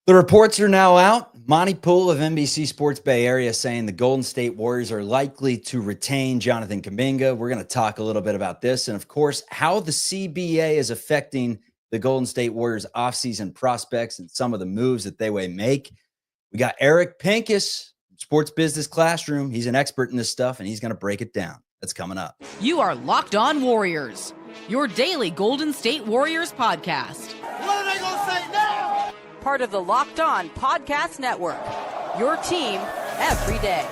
The reports are now out. Monte Poole of NBC Sports Bay Area saying the Golden State Warriors are likely to retain Jonathan Kuminga. We're going to talk a little bit about this and, of course, how the CBA is affecting the Golden State Warriors offseason prospects and some of the moves that they may make. We got Eric Pincus, Sports Business Classroom. He's an expert in this stuff, and he's going to break it down. That's coming up. You are Locked On Warriors, your daily Golden State Warriors podcast. What are they going to say now? Part of the Locked On Podcast Network, your team every day.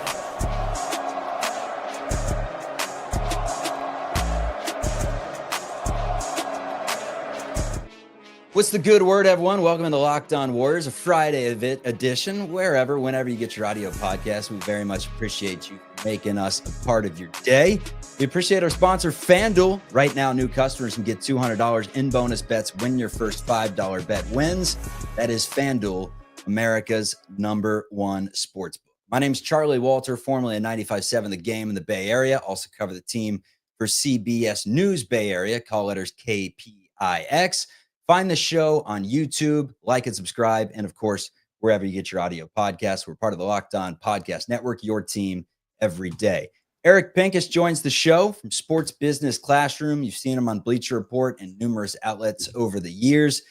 What's the good word, everyone? Welcome to Locked On Warriors, a Friday edition, whenever you get your audio podcast. We very much appreciate you making us a part of your day. We appreciate our sponsor, FanDuel. Right now, new customers can get $200 in bonus bets when your first $5 bet wins. That is FanDuel, America's #1 sportsbook. My name's Charlie Walter, formerly at 95.7 The Game in the Bay Area. Also cover the team for CBS News Bay Area, call letters KPIX. Find the show on YouTube, like and subscribe, and of course, wherever you get your audio podcasts. We're part of the Locked On Podcast Network, your team every day. Eric Pincus joins the show from Sports Business Classroom. You've seen him on Bleacher Report and numerous outlets over the years.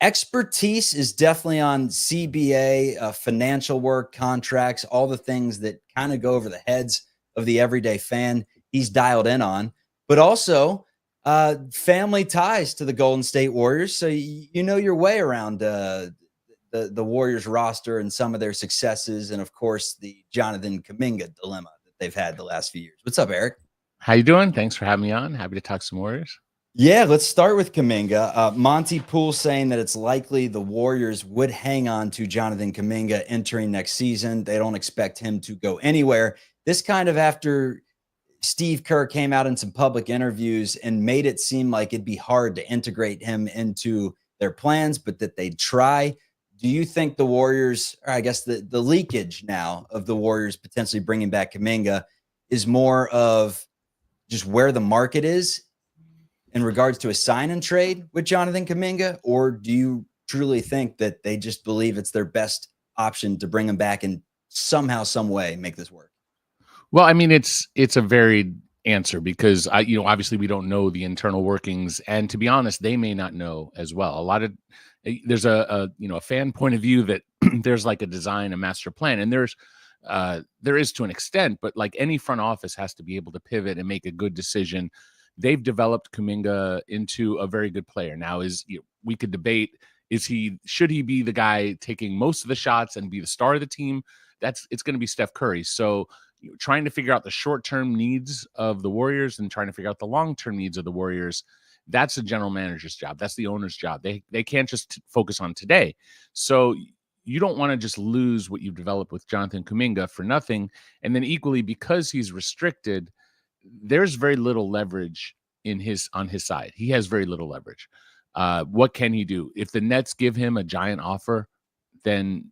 Expertise is definitely on CBA, financial work, contracts, all the things that kind of go over the heads of the everyday fan. He's dialed in on, but also family ties to the Golden State Warriors. So you know your way around the Warriors roster and some of their successes. And of course, the Jonathan Kuminga dilemma that they've had the last few years. What's up, Eric? How you doing? Thanks for having me on. Happy to talk some Warriors. Yeah, let's start with Kuminga. Monte Poole saying that it's likely the Warriors would hang on to Jonathan Kuminga entering next season. They don't expect him to go anywhere. This kind of after Steve Kerr came out in some public interviews and made it seem like it'd be hard to integrate him into their plans, but that they'd try. Do you think the Warriors, or I guess the leakage now of the Warriors potentially bringing back Kuminga is more of just where the market is in regards to a sign and trade with Jonathan Kuminga? Or do you truly think that they just believe it's their best option to bring him back and somehow, some way make this work? Well, I mean, it's a varied answer because obviously we don't know the internal workings, and to be honest, they may not know as well. There's a fan point of view that there's like a design, a master plan, and there is to an extent, but like any front office has to be able to pivot and make a good decision. They've developed Kuminga into a very good player. Now, we could debate, should he be the guy taking most of the shots and be the star of the team? It's going to be Steph Curry. So trying to figure out the short-term needs of the Warriors and trying to figure out the long-term needs of the Warriors, that's the general manager's job. That's the owner's job. They can't just focus on today. So you don't want to just lose what you've developed with Jonathan Kuminga for nothing. And then equally, because he's restricted, there's very little leverage on his side. He has very little leverage. What can he do? If the Nets give him a giant offer, then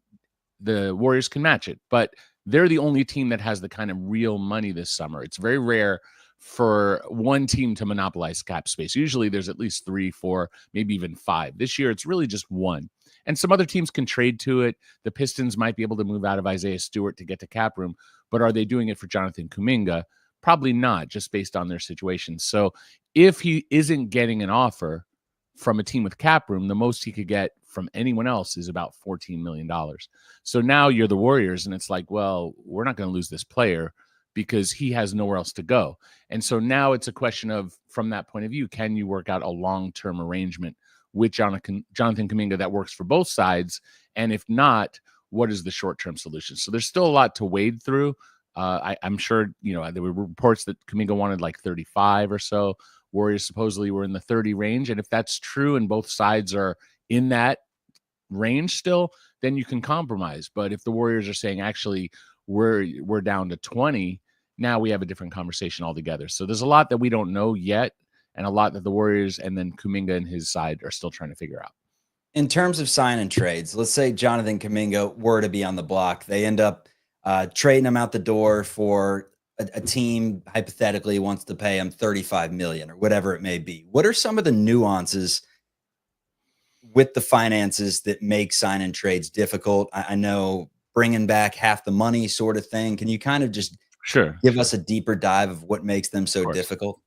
the Warriors can match it. But they're the only team that has the kind of real money this summer. It's very rare for one team to monopolize cap space. Usually there's at least 3, 4, maybe even 5. This year, it's really just one. And some other teams can trade to it. The Pistons might be able to move out of Isaiah Stewart to get to cap room. But are they doing it for Jonathan Kuminga? Probably not, just based on their situation. So if he isn't getting an offer from a team with cap room, the most he could get from anyone else is about $14 million. So now you're the Warriors, and it's like, well, we're not going to lose this player because he has nowhere else to go. And so now it's a question of, from that point of view, can you work out a long-term arrangement with Jonathan Kuminga that works for both sides? And if not, what is the short-term solution? So there's still a lot to wade through. I'm sure, there were reports that Kuminga wanted like 35 or so. Warriors supposedly were in the 30 range. And if that's true and both sides are in that range still, then you can compromise. But if the Warriors are saying, actually, we're down to 20, now we have a different conversation altogether. So there's a lot that we don't know yet, and a lot that the Warriors and then Kuminga and his side are still trying to figure out. In terms of sign and trades, let's say Jonathan Kuminga were to be on the block. They end up trading him out the door for a team hypothetically wants to pay him $35 million or whatever it may be. What are some of the nuances with the finances that make sign and trades difficult? I know bringing back half the money sort of thing. Can you kind of just give us a deeper dive of what makes them so difficult?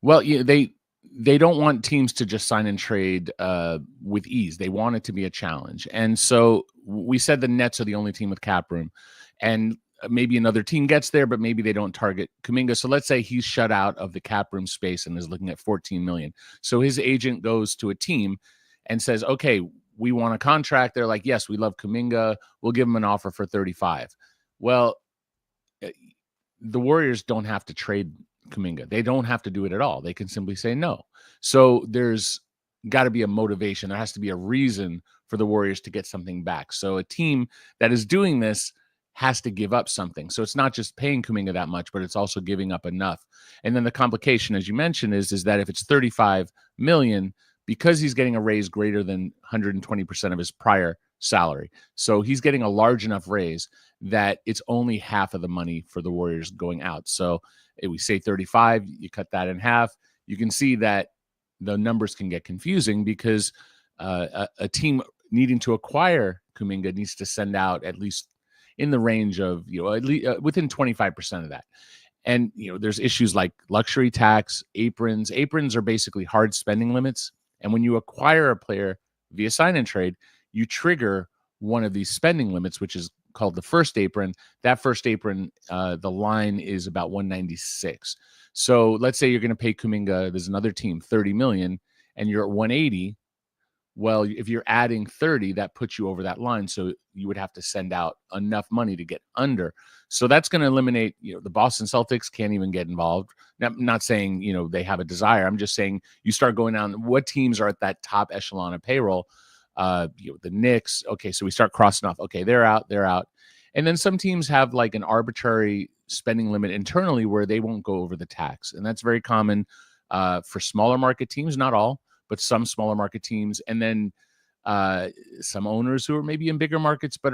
Well, yeah, they don't want teams to just sign and trade with ease. They want it to be a challenge. And so we said the Nets are the only team with cap room, and maybe another team gets there, but maybe they don't target Kuminga. So let's say he's shut out of the cap room space and is looking at 14 million. So his agent goes to a team and says, okay, we want a contract. They're like, yes, we love Kuminga. We'll give him an offer for 35. Well, the Warriors don't have to trade Kuminga. They don't have to do it at all. They can simply say no. So there's got to be a motivation. There has to be a reason for the Warriors to get something back. So a team that is doing this has to give up something. So it's not just paying Kuminga that much, but it's also giving up enough. And then the complication, as you mentioned, is that if it's 35 million, because he's getting a raise greater than 120% of his prior salary. So he's getting a large enough raise that it's only half of the money for the Warriors going out. So if we say 35, you cut that in half, you can see that the numbers can get confusing because a team needing to acquire Kuminga needs to send out at least in the range of, at least within 25% of that. And, there's issues like luxury tax, aprons. Aprons are basically hard spending limits. And when you acquire a player via sign and trade, you trigger one of these spending limits, which is called the first apron. That first apron, the line is about 196. So let's say you're going to pay Kuminga, there's another team, 30 million, and you're at 180. Well, if you're adding 30, that puts you over that line. So you would have to send out enough money to get under. So that's going to eliminate, the Boston Celtics can't even get involved. Now, I'm not saying, they have a desire. I'm just saying you start going down, what teams are at that top echelon of payroll? The Knicks. Okay, so we start crossing off. Okay, they're out. And then some teams have like an arbitrary spending limit internally where they won't go over the tax. And that's very common for smaller market teams, not all, but some smaller market teams. And then some owners who are maybe in bigger markets, but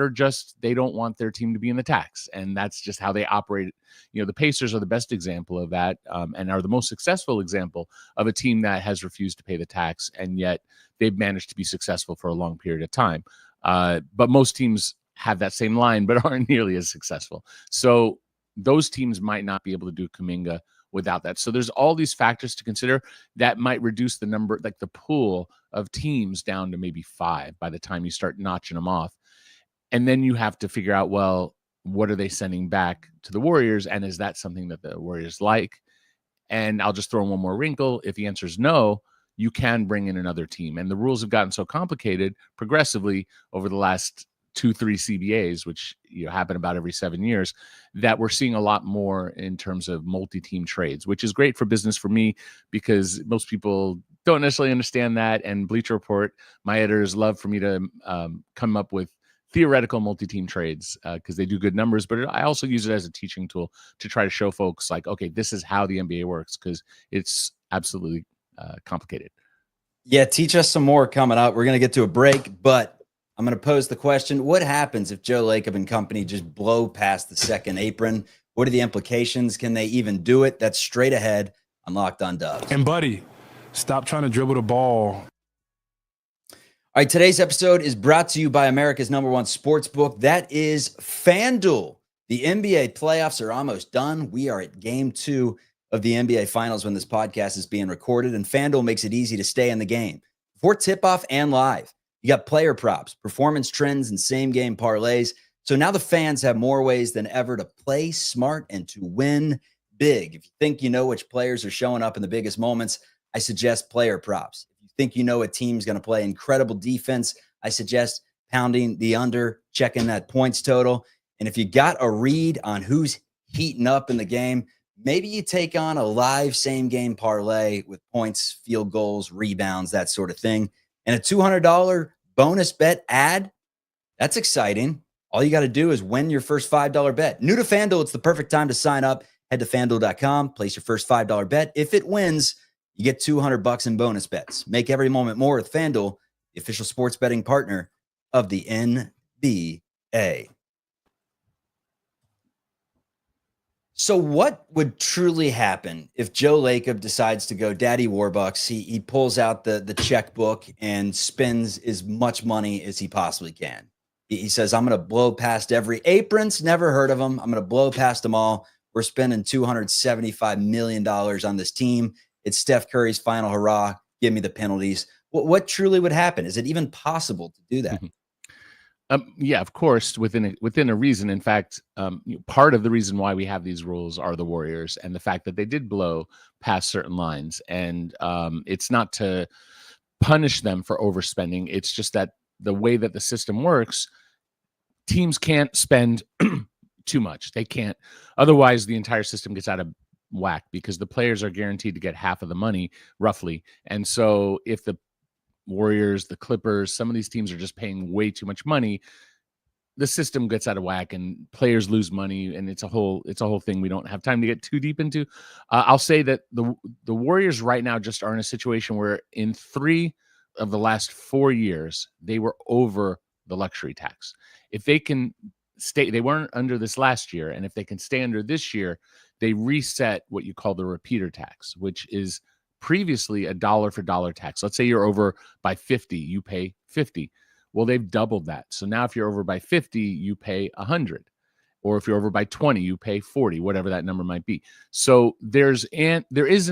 they don't want their team to be in the tax. And that's just how they operate. The Pacers are the best example of that and are the most successful example of a team that has refused to pay the tax. And yet they've managed to be successful for a long period of time. But most teams have that same line, but aren't nearly as successful. So those teams might not be able to do Kuminga without that. So there's all these factors to consider that might reduce the number, like the pool of teams down to maybe 5 by the time you start notching them off. And then you have to figure out, well, what are they sending back to the Warriors? And is that something that the Warriors like? And I'll just throw in one more wrinkle. If the answer is no, you can bring in another team. And the rules have gotten so complicated progressively over the last 2-3 CBAs, which happen about every 7 years, that we're seeing a lot more in terms of multi-team trades, which is great for business for me because most people don't necessarily understand that. And Bleacher Report, my editors love for me to come up with theoretical multi-team trades because they do good numbers. But I also use it as a teaching tool to try to show folks like, okay, this is how the NBA works because it's absolutely complicated. Yeah, teach us some more coming up. We're going to get to a break, but I'm going to pose the question, what happens if Joe Lacob and company just blow past the second apron? What are the implications? Can they even do it? That's straight ahead on Locked On Dubs. And buddy, stop trying to dribble the ball. All right, today's episode is brought to you by America's #1 sportsbook. That is FanDuel. The NBA playoffs are almost done. We are at game 2 of the NBA Finals when this podcast is being recorded, and FanDuel makes it easy to stay in the game. Before tip-off and live, you got player props, performance trends, and same-game parlays. So now the fans have more ways than ever to play smart and to win big. If you think you know which players are showing up in the biggest moments, I suggest player props. If you think you know a team's going to play incredible defense, I suggest pounding the under, checking that points total. And if you got a read on who's heating up in the game, maybe you take on a live same-game parlay with points, field goals, rebounds, that sort of thing. And a $200 bonus bet ad, that's exciting. All you got to do is win your first $5 bet. New to FanDuel, it's the perfect time to sign up. Head to FanDuel.com, place your first $5 bet. If it wins, you get $200 in bonus bets. Make every moment more with FanDuel, the official sports betting partner of the NBA. So what would truly happen if Joe Lacob decides to go Daddy Warbucks? He pulls out the checkbook and spends as much money as he possibly can. He says, I'm going to blow past every aprons. Never heard of them. I'm going to blow past them all. We're spending $275 million on this team. It's Steph Curry's final hurrah. Give me the penalties. What truly would happen? Is it even possible to do that? Yeah, of course, within a reason. In fact, part of the reason why we have these rules are the Warriors and the fact that they did blow past certain lines. And it's not to punish them for overspending. It's just that the way that the system works, teams can't spend too much. They can't. Otherwise, the entire system gets out of whack because the players are guaranteed to get half of the money, roughly. And so if the Warriors, the Clippers, some of these teams are just paying way too much money, the system gets out of whack and players lose money, and it's a whole thing we don't have time to get too deep into. I'll say that the Warriors right now just are in a situation where in 3 of the last 4 years they were over the luxury tax. If they can stay, they weren't under this last year, and if they can stay under this year, they reset what you call the repeater tax, which is previously a dollar for dollar tax. Let's say you're over by 50, you pay 50. Well, they've doubled that. So now if you're over by 50, you pay 100. Or if you're over by 20, you pay 40, whatever that number might be. So there is an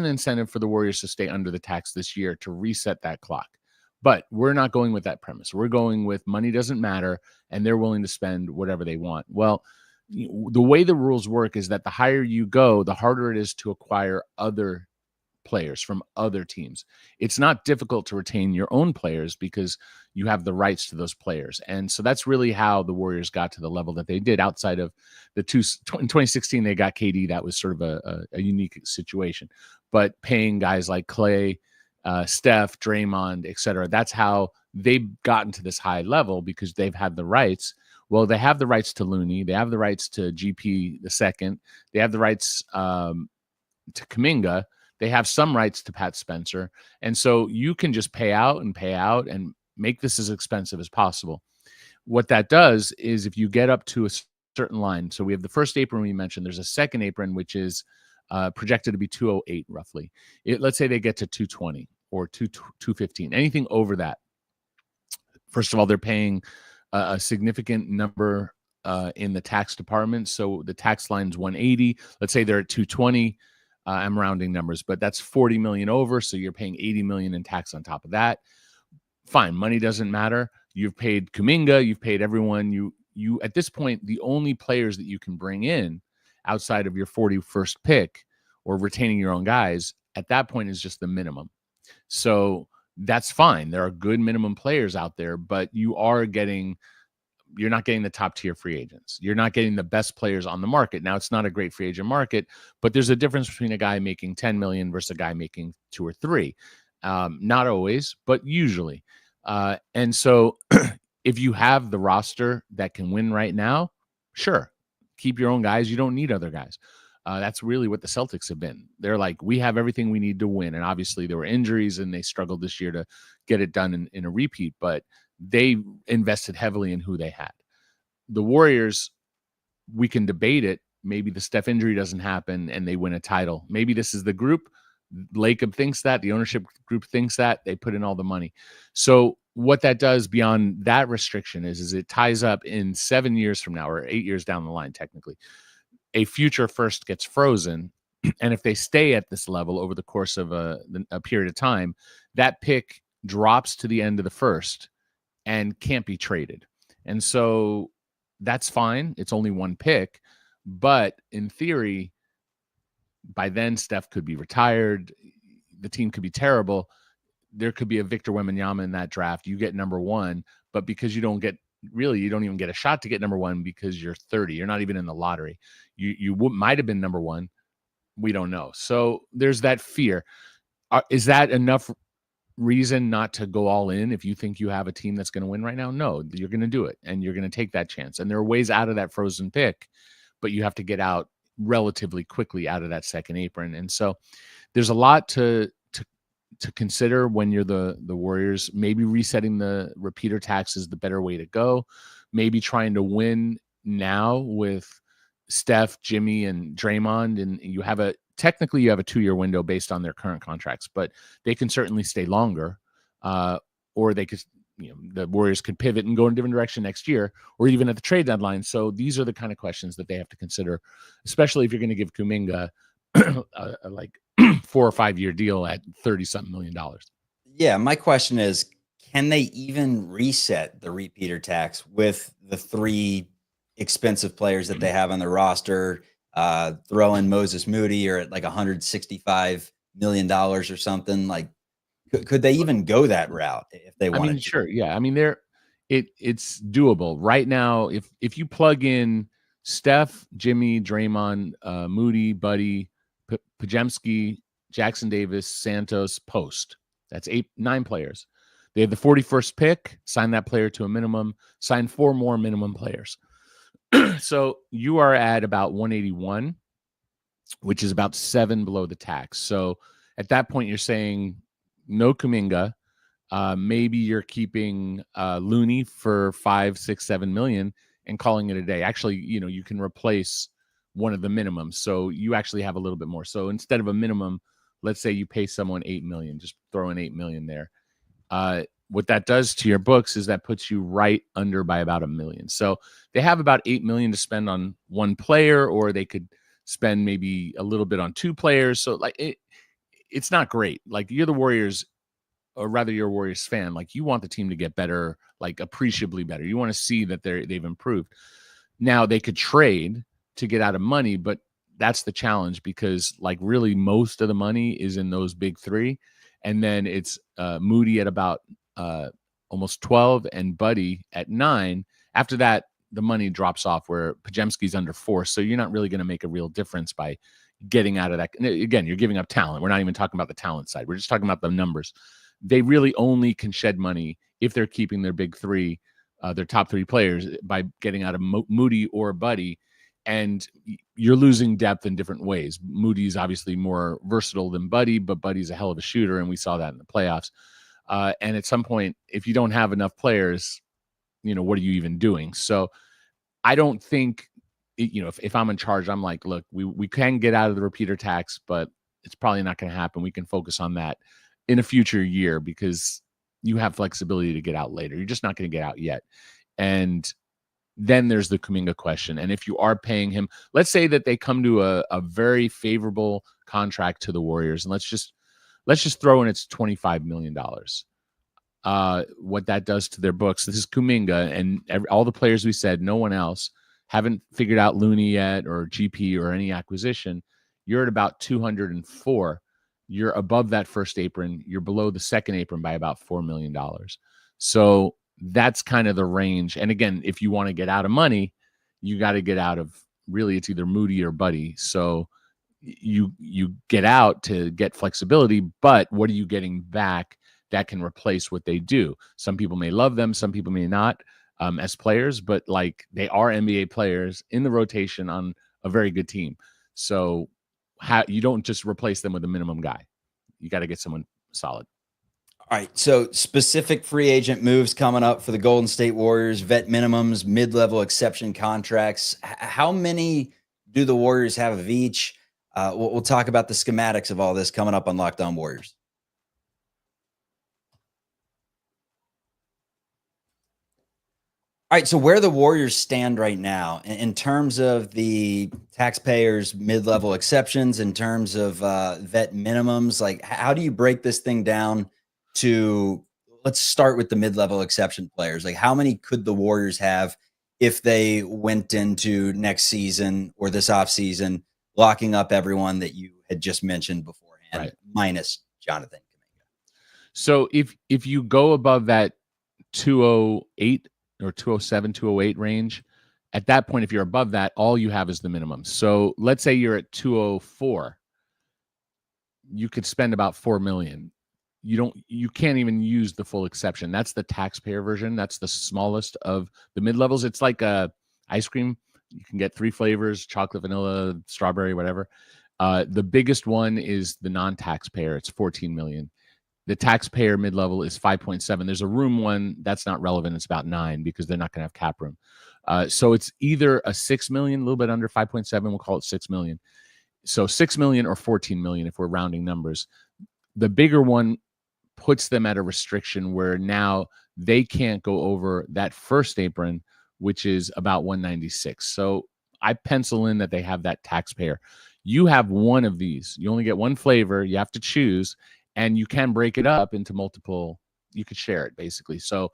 incentive for the Warriors to stay under the tax this year to reset that clock. But we're not going with that premise. We're going with money doesn't matter, and they're willing to spend whatever they want. Well, the way the rules work is that the higher you go, the harder it is to acquire other players from other teams. It's not difficult to retain your own players because you have the rights to those players. And so that's really how the Warriors got to the level that they did. Outside of in 2016, they got KD. That was sort of a unique situation. But paying guys like Clay, Steph, Draymond, etc., that's how they've gotten to this high level because they've had the rights. Well, they have the rights to Looney. They have the rights to GP the second. They have the rights to Kuminga. They have some rights to Pat Spencer. And so you can just pay out and make this as expensive as possible. What that does is if you get up to a certain line, so we have the first apron we mentioned, there's a second apron, which is projected to be 208 roughly. Let's say they get to 220 or 215, anything over that. First of all, they're paying a significant number in the tax department. So the tax line's 180. Let's say they're at 220. I'm rounding numbers, but that's 40 million over. So you're paying 80 million in tax on top of that. Fine. Money doesn't matter. You've paid Kuminga. You've paid everyone. You at this point, the only players that you can bring in outside of your 41st pick or retaining your own guys at that point is just the minimum. So that's fine. There are good minimum players out there, but you're not getting the top tier free agents. You're not getting the best players on the market. Now, it's not a great free agent market, but there's a difference between a guy making 10 million versus a guy making 2 or 3. Not always, but usually. And so if you have the roster that can win right now, sure, keep your own guys. You don't need other guys. That's really what the Celtics have been. They're like, we have everything we need to win. And obviously there were injuries and they struggled this year to get it done in a repeat, but they invested heavily in who they had. The Warriors, we can debate it. Maybe the Steph injury doesn't happen and they win a title. Maybe this is the group. Lacob thinks that. The ownership group thinks that. They put in all the money. So what that does beyond that restriction is it ties up in 7 years from now or 8 years down the line, technically. A future first gets frozen. And if they stay at this level over the course of a period of time, that pick drops to the end of the first and can't be traded. And so that's fine. It's only one pick. But in theory, by then, Steph could be retired. The team could be terrible. There could be a Victor Wembanyama in that draft. You get number 1, but because you don't even get a shot to get number 1 because you're 30. You're not even in the lottery. You might have been number 1. We don't know. So there's that fear. Is that enough reason not to go all in if you think you have a team that's going to win right now? No, you're going to do it, and you're going to take that chance. And there are ways out of that frozen pick, but you have to get out relatively quickly out of that second apron. And so there's a lot to consider when you're the Warriors. Maybe resetting the repeater tax is the better way to go. Maybe trying to win now with Steph, Jimmy, and Draymond, and you have a 2-year window based on their current contracts, but they can certainly stay longer, or they could, the Warriors could pivot and go in a different direction next year, or even at the trade deadline. So these are the kind of questions that they have to consider, especially if you're going to give Kuminga a like 4 or 5 year deal at $30-something million. Yeah, my question is, can they even reset the repeater tax with the 3 expensive players that they have on the roster? Throw in Moses Moody or at like $165 million or something. Like, could they even go that route if they wanted to? Sure. Yeah. It's doable right now. If you plug in Steph, Jimmy, Draymond, Moody, Buddy, Pajemski, Jackson Davis, Santos, Post, that's 9 players. They have the 41st pick, sign that player to a minimum, sign 4 more minimum players. So you are at about 181, which is about 7 below the tax. So at that point, you're saying no Kuminga. Maybe you're keeping Looney for 5, 6, 7 million and calling it a day. Actually, you can replace one of the minimums. So you actually have a little bit more. So instead of a minimum, let's say you pay someone 8 million, just throw in 8 million there. What that does to your books is that puts you right under by about $1 million. So they have about 8 million to spend on one player, or they could spend maybe a little bit on 2 players. So like it's not great. Like you're the Warriors, or rather you're a Warriors fan. Like you want the team to get better, like appreciably better. You want to see that they've improved. Now they could trade to get out of money, but that's the challenge, because like really most of the money is in those big 3. And then it's Moody at about almost 12 and Buddy at 9. After that, the money drops off, where Pajemski's under 4. So you're not really going to make a real difference by getting out of that. Again, you're giving up talent. We're not even talking about the talent side. We're just talking about the numbers. They really only can shed money if they're keeping their big 3, their top 3 players, by getting out of Moody or Buddy. And you're losing depth in different ways. Moody's obviously more versatile than Buddy, but Buddy's a hell of a shooter, and we saw that in the playoffs. And at some point, if you don't have enough players, what are you even doing? So I don't think, if I'm in charge, I'm like, look, we can get out of the repeater tax, but it's probably not going to happen. We can focus on that in a future year, because you have flexibility to get out later. You're just not going to get out yet. And then there's the Kuminga question. And if you are paying him, let's say that they come to a very favorable contract to the Warriors, and let's just throw in it's $25 million. What that does to their books, this is Kuminga and all the players we said, no one else, haven't figured out Looney yet, or GP, or any acquisition. You're at about 204. You're above that first apron. You're below the second apron by about $4 million. So that's kind of the range. And again, if you want to get out of money, you got to get out of, really, it's either Moody or Buddy. So you get out to get flexibility, but what are you getting back that can replace what they do? Some people may love them, some people may not, as players, but like they are NBA players in the rotation on a very good team. So you don't just replace them with a minimum guy. You got to get someone solid. All right, so specific free agent moves coming up for the Golden State Warriors: vet minimums, mid-level exception contracts. How many do the Warriors have of each? We'll talk about the schematics of all this coming up on Locked On Warriors. All right, so where the Warriors stand right now in terms of the taxpayers' mid-level exceptions, in terms of vet minimums, like how do you break this thing down to, let's start with the mid-level exception players. Like how many could the Warriors have if they went into next season or this offseason locking up everyone that you had just mentioned beforehand, right, minus Jonathan Kuminga? So if you go above that 208 or 207, 208 range, at that point, if you're above that, all you have is the minimum. So let's say you're at 204, you could spend about $4 million. You can't even use the full exception. That's the taxpayer version. That's the smallest of the mid-levels. It's like a ice cream. You can get 3 flavors: chocolate, vanilla, strawberry, whatever. The biggest one is the non-taxpayer. It's $14 million. The taxpayer mid-level is 5.7. There's a room one that's not relevant. It's about 9 because they're not going to have cap room. So it's either a 6 million, a little bit under 5.7. We'll call it 6 million. So 6 million or 14 million if we're rounding numbers. The bigger one puts them at a restriction where now they can't go over that first apron, which is about 196. So I pencil in that they have that taxpayer. You have one of these. You only get one flavor. You have to choose, and you can break it up into multiple. You could share it basically. So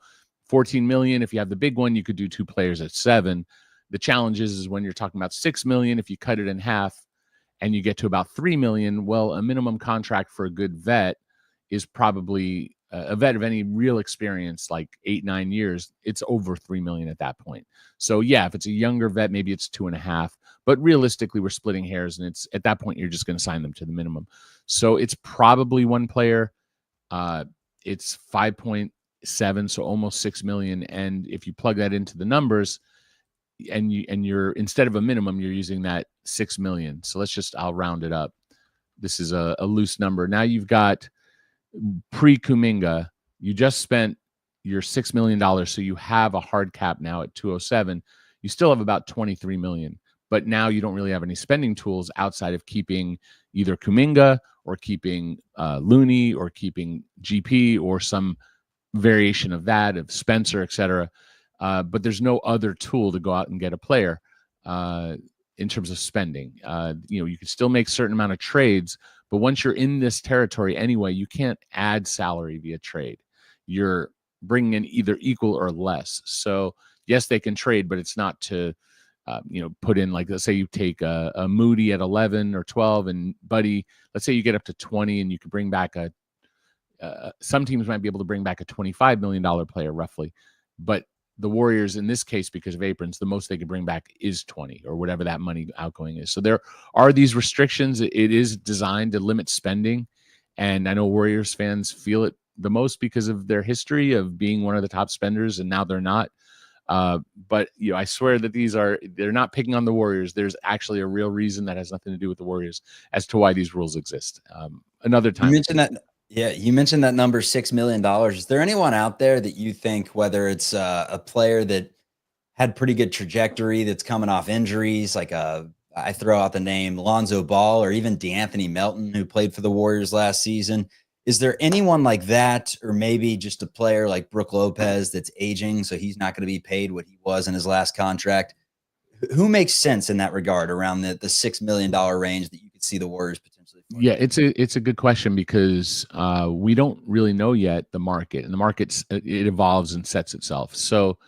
14 million. If you have the big one, you could do 2 players at 7. The challenge is when you're talking about 6 million, if you cut it in half and you get to about 3 million, well, a minimum contract for a good vet is probably a vet of any real experience, like 8-9 years, it's over 3 million at that point. So yeah, if it's a younger vet, maybe it's 2.5, but realistically we're splitting hairs, and it's at that point you're just going to sign them to the minimum. So it's probably one player. It's 5.7, so almost 6 million. And if you plug that into the numbers, and you're instead of a minimum, you're using that 6 million. So I'll round it up. This is a loose number. Now you've got pre-Kuminga, you just spent your $6 million, so you have a hard cap now at 207. You still have about 23 million, but now you don't really have any spending tools outside of keeping either Kuminga or keeping Looney or keeping GP or some variation of that, of Spencer, etc. But there's no other tool to go out and get a player in terms of spending. You can still make a certain amount of trades, but once you're in this territory anyway, you can't add salary via trade. You're bringing in either equal or less. So yes, they can trade, but it's not to, put in, like, let's say you take a Moody at 11 or 12 and Buddy, let's say you get up to 20 and you could bring back some teams might be able to bring back a $25 million player roughly, but the Warriors, in this case, because of aprons, the most they could bring back is 20 or whatever that money outgoing is. So there are these restrictions. It is designed to limit spending. And I know Warriors fans feel it the most because of their history of being one of the top spenders, and now they're not. But I swear that they're not picking on the Warriors. There's actually a real reason that has nothing to do with the Warriors as to why these rules exist. Another time. You mentioned that. Yeah, you mentioned that number, $6 million. Is there anyone out there that you think, whether it's a player that had pretty good trajectory that's coming off injuries, like I throw out the name Lonzo Ball or even DeAnthony Melton, who played for the Warriors last season? Is there anyone like that, or maybe just a player like Brook Lopez that's aging, so he's not going to be paid what he was in his last contract? Who makes sense in that regard around the $6 million range that you could see the Warriors potentially? Yeah, it's a good question because we don't really know yet the market, and the market it evolves and sets itself. So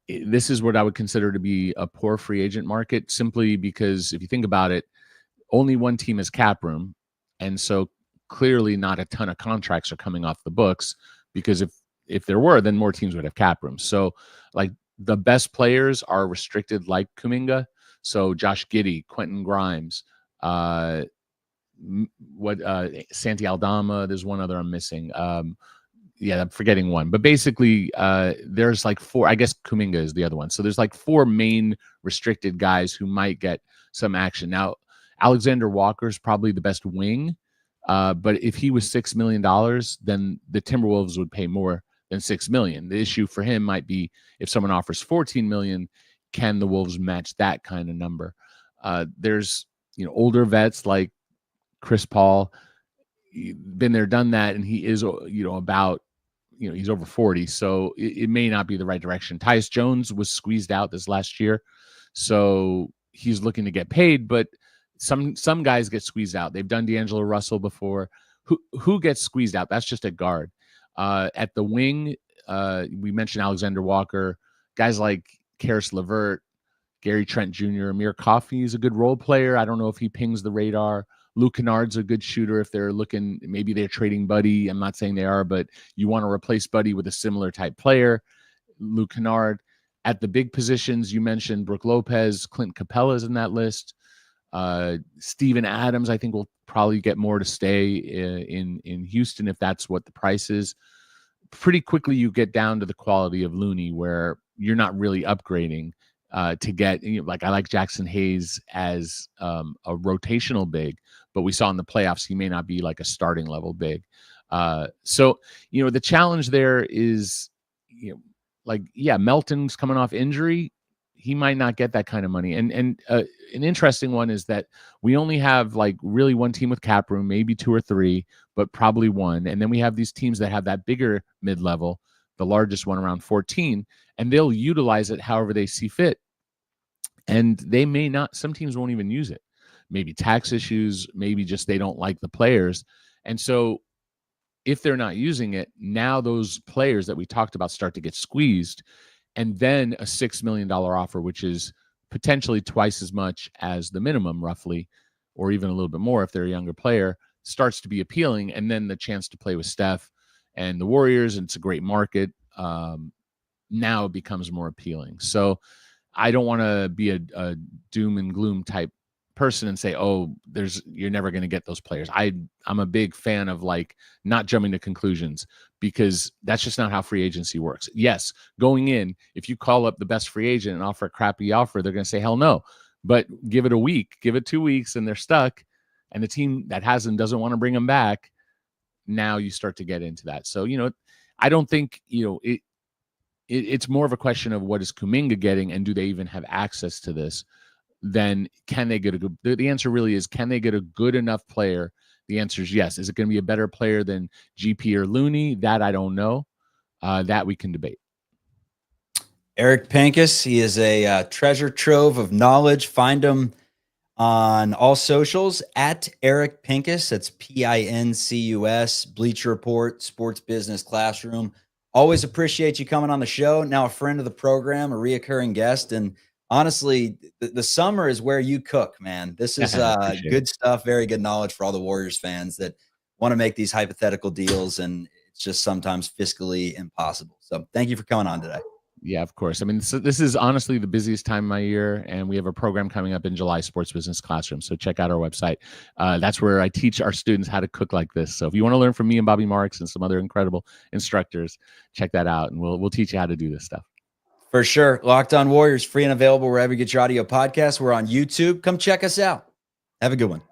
this is what I would consider to be a poor free agent market, simply because if you think about it, only one team has cap room, and so clearly not a ton of contracts are coming off the books, because if there were, then more teams would have cap room. So like the best players are restricted, like Kuminga. So Josh Giddey, Quentin Grimes, Santi Aldama, there's one other I'm missing. I'm forgetting one, but basically there's like 4. I guess Kuminga is the other one. So there's like 4 main restricted guys who might get some action. Now Alexander Walker's probably the best wing, but if he was $6 million, then the Timberwolves would pay more than $6 million. The issue for him might be if someone offers $14 million, can the Wolves match that kind of number? There's older vets like Chris Paul, been there, done that, and he is about he's over 40, so it may not be the right direction. Tyus Jones was squeezed out this last year, so he's looking to get paid, but some guys get squeezed out. They've done D'Angelo Russell before. Who gets squeezed out? That's just a guard. At the wing, we mentioned Alexander Walker, guys like Karis LeVert, Gary Trent Jr., Amir Coffey is a good role player. I don't know if he pings the radar. Luke Kennard's a good shooter if they're looking, maybe they're trading Buddy. I'm not saying they are, but you want to replace Buddy with a similar type player. Luke Kennard. At the big positions, you mentioned Brook Lopez, Clint Capella's in that list. Steven Adams, I think, will probably get more to stay in Houston if that's what the price is. Pretty quickly, you get down to the quality of Looney, where you're not really upgrading to get, like I like Jackson Hayes as a rotational big, but we saw in the playoffs he may not be like a starting level big. So, the challenge there is, Melton's coming off injury. He might not get that kind of money. And an interesting one is that we only have like really one team with cap room, maybe two or three, but probably one. And then we have these teams that have that bigger mid-level, the largest one around 14, and they'll utilize it however they see fit. And they may not, some teams won't even use it. Maybe tax issues, maybe just they don't like the players. And so if they're not using it, now those players that we talked about start to get squeezed. And then a $6 million offer, which is potentially twice as much as the minimum, roughly, or even a little bit more if they're a younger player, starts to be appealing. And then the chance to play with Steph and the Warriors, and it's a great market. Now it becomes more appealing. So I don't want to be a doom and gloom type person and say, oh, you're never going to get those players. I'm a big fan of like not jumping to conclusions, because that's just not how free agency works. Yes, going in, if you call up the best free agent and offer a crappy offer, they're going to say hell no. But give it a week, give it 2 weeks, and they're stuck, and the team that has them doesn't want to bring them back. Now you start to get into that. So, I don't think, it's more of a question of what is Kuminga getting, and do they even have access to this? Then can they get the answer really is, can they get a good enough player? The answer is yes. Is it going to be a better player than GP or Looney? That I don't know. That we can debate. Eric Pincus, he is a treasure trove of knowledge. Find him on all socials at Eric Pincus. That's Pincus, Bleacher Report, Sports Business Classroom. Always appreciate you coming on the show. Now a friend of the program, a reoccurring guest. And honestly, the summer is where you cook, man. This is good stuff, very good knowledge for all the Warriors fans that want to make these hypothetical deals, and it's just sometimes fiscally impossible. So thank you for coming on today. Yeah, of course. I mean, so this is honestly the busiest time of my year, and we have a program coming up in July, Sports Business Classroom. So check out our website. That's where I teach our students how to cook like this. So if you want to learn from me and Bobby Marks and some other incredible instructors, check that out, and we'll teach you how to do this stuff. For sure. Locked On Warriors, free and available wherever you get your audio podcasts. We're on YouTube. Come check us out. Have a good one.